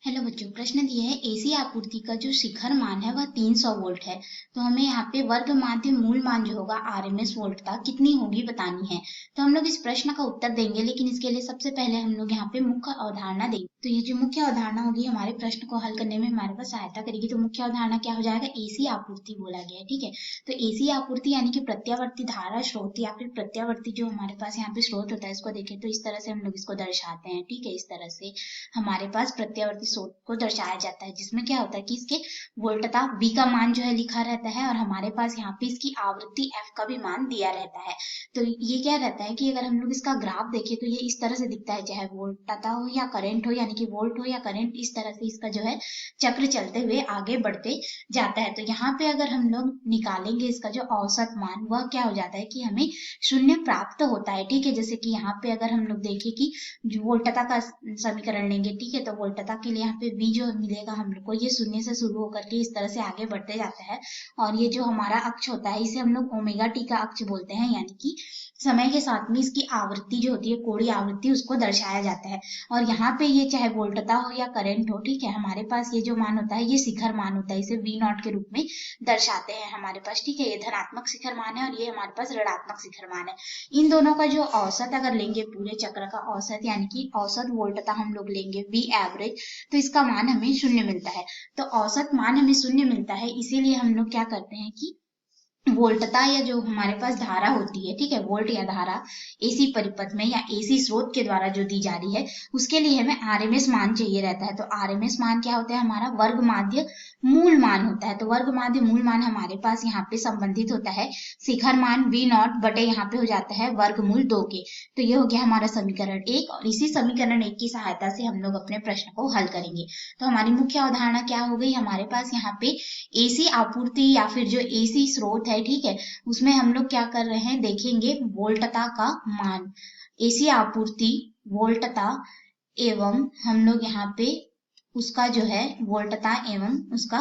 Hello बच्चों, प्रश्न दिया है एसी आपूर्ति का जो शिखर मान है वह 300 वोल्ट है। तो हमें यहाँ पे वर्ग माध्य मूल मान जो होगा आरएमएस वोल्ट का कितनी होगी बतानी है। तो हम लोग इस प्रश्न का उत्तर देंगे, लेकिन इसके लिए सबसे पहले हम लोग यहाँ पे मुख्य अवधारणा देंगे। तो ये जो मुख्य अवधारणा होगी हमारे प्रश्न को हल करने में हमारे पास सहायता करेगी। तो मुख्य अवधारणा क्या हो जाएगा, एसी आपूर्ति बोला गया है। ठीक है, तो एसी आपूर्ति यानी कि प्रत्यावर्ती धारा स्रोत या फिर प्रत्यावर्ती जो हमारे पास यहाँ पे स्रोत होता है, इसको देखें तो इस तरह से हम लोग इसको दर्शाते हैं। ठीक है, इस तरह से हमारे पास प्रत्यावर्ती स्रोत को दर्शाया जाता है, जिसमें क्या होता है कि इसके वोल्टता V का मान जो है लिखा रहता है और हमारे पास यहाँ पे इसकी आवृत्ति F का भी मान दिया रहता है। तो ये क्या रहता है कि अगर हम लोग इसका ग्राफ देखें तो ये इस तरह से दिखता है, चाहे वोल्टता हो या करंट हो, यानी कि वोल्ट हो या करंट, इस तरह से इसका जो है चक्र चलते हुए आगे बढ़ते जाता है। तो यहाँ पे अगर हम लोग निकालेंगे इसका जो औसत मान, वह क्या हो जाता है कि हमें शून्य प्राप्त होता है। ठीक है, जैसे कि यहाँ पे अगर हम लोग देखें कि जो वोल्टता का समीकरण लेंगे, ठीक है, तो वोल्टता के लिए यहाँ पे V जो मिलेगा हम लोग को, ये शून्य से शुरू होकर के इस तरह से आगे बढ़ते जाता है। और ये जो हमारा अक्ष होता है इसे हम लोग ओमेगा टी का अक्ष बोलते हैं, यानी कि समय के साथ में इसकी आवृत्ति जो होती है, कोणीय आवृत्ति, उसको दर्शाया जाता है। और यहाँ पे ये चाहे वोल्टता हो या करंट हो, ठीक है, हमारे पास ये जो मान होता है ये शिखर मान होता है, इसे V नॉट के रूप में दर्शाते हैं हमारे पास। ठीक है, ये धनात्मक शिखर मान है और ये हमारे पास ऋणात्मक शिखर मान है। इन दोनों का जो औसत अगर लेंगे, पूरे चक्र का औसत यानी कि औसत वोल्टता हम लोग लेंगे V एवरेज, तो इसका मान हमें शून्य मिलता है। तो औसत मान हमें शून्य मिलता है, इसीलिए हम लोग क्या करते हैं कि वोल्टता या जो हमारे पास धारा होती है, ठीक है, वोल्ट या धारा एसी परिपथ में या एसी स्रोत के द्वारा जो दी जा रही है, उसके लिए हमें आरएमएस मान चाहिए रहता है। तो आरएमएस मान क्या होता है, हमारा वर्ग माध्य मूल मान होता है। तो वर्ग माध्य मूल मान हमारे पास यहाँ पे संबंधित होता है शिखर मान V नॉट बटे यहाँ पे हो जाता है वर्गमूल 2 के। तो ये हो गया हमारा समीकरण 1, और इसी समीकरण 1 की सहायता से हम लोग अपने प्रश्न को हल करेंगे। तो हमारी मुख्य अवधारणा क्या हो गई, हमारे पास यहाँ पे एसी आपूर्ति या फिर जो एसी स्रोत है, ठीक है, उसमें हम लोग क्या कर रहे हैं, देखेंगे वोल्टता का मान, एसी आपूर्ति वोल्टता एवं हम लोग यहाँ पे उसका जो है वोल्टता एवं उसका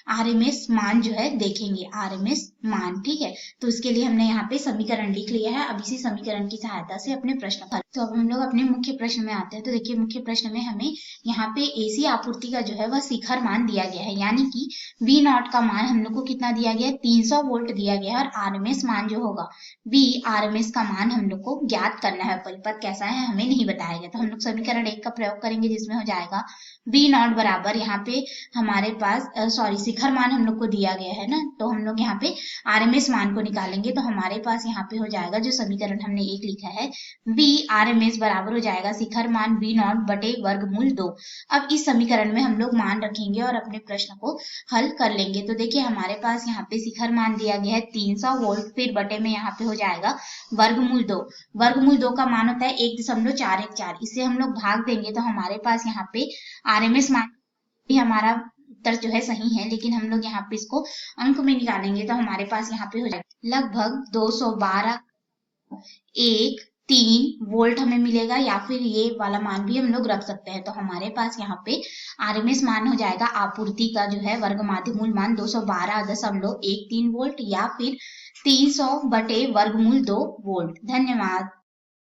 आरएमएस मान जो है देखेंगे, आरएमएस मान। ठीक है, तो उसके लिए हमने यहाँ पे समीकरण लिख लिया है। अब इसी समीकरण की सहायता से अपने प्रश्न हल। तो अब हम लोग अपने मुख्य प्रश्न में आते हैं। तो देखिए, मुख्य प्रश्न में हमें यहाँ पे एसी आपूर्ति का जो है वह शिखर मान दिया गया है, यानी कि V नॉट का मान हम लोग को कितना दिया गया है, 300 वोल्ट दिया गया है। और आरएमएस मान जो होगा V, आरएमएस का मान हम लोग को ज्ञात करना है, परिपथ कैसा है हमें नहीं बताया गया। तो हम लोग समीकरण 1 का प्रयोग करेंगे, जिसमें हो जाएगा V नॉट बराबर, यहाँ पे हमारे पास शिखर मान हम लोग को दिया गया है ना, तो हम लोग यहाँ पे आरएमएस मान को निकालेंगे। तो हमारे पास यहाँ पे हो जाएगा जो समीकरण हमने 1 लिखा है, V आरएमएस बराबर हो जाएगा शिखर मान V नॉट बटे वर्गमूल 2। अब इस समीकरण में हम लोग मान रखेंगे और अपने प्रश्न को हल कर लेंगे। तो देखिए, हमारे पास यहाँ पे शिखर मान दिया गया है 300 वोल्ट, फिर बटे में यहाँ पे हो जाएगा वर्गमूल 2। वर्गमूल 2 का मान होता है 1.414, इसे हम लोग भाग देंगे तो हमारे पास यहाँ पे आरएमएस मान भी हमारा उत्तर जो है सही है, लेकिन हम लोग यहाँ पे इसको अंक में निकालेंगे तो हमारे पास यहाँ पे हो जाएगा लगभग 212.13 वोल्ट हमें मिलेगा, या फिर ये वाला मान भी हम लोग रख सकते हैं। तो हमारे पास यहाँ पे आरएमएस मान हो जाएगा आपूर्ति का जो है वर्ग माध्य मूल मान 212.13 वोल्ट, या फिर 300 बटे वर्गमूल 2 वोल्ट। धन्यवाद।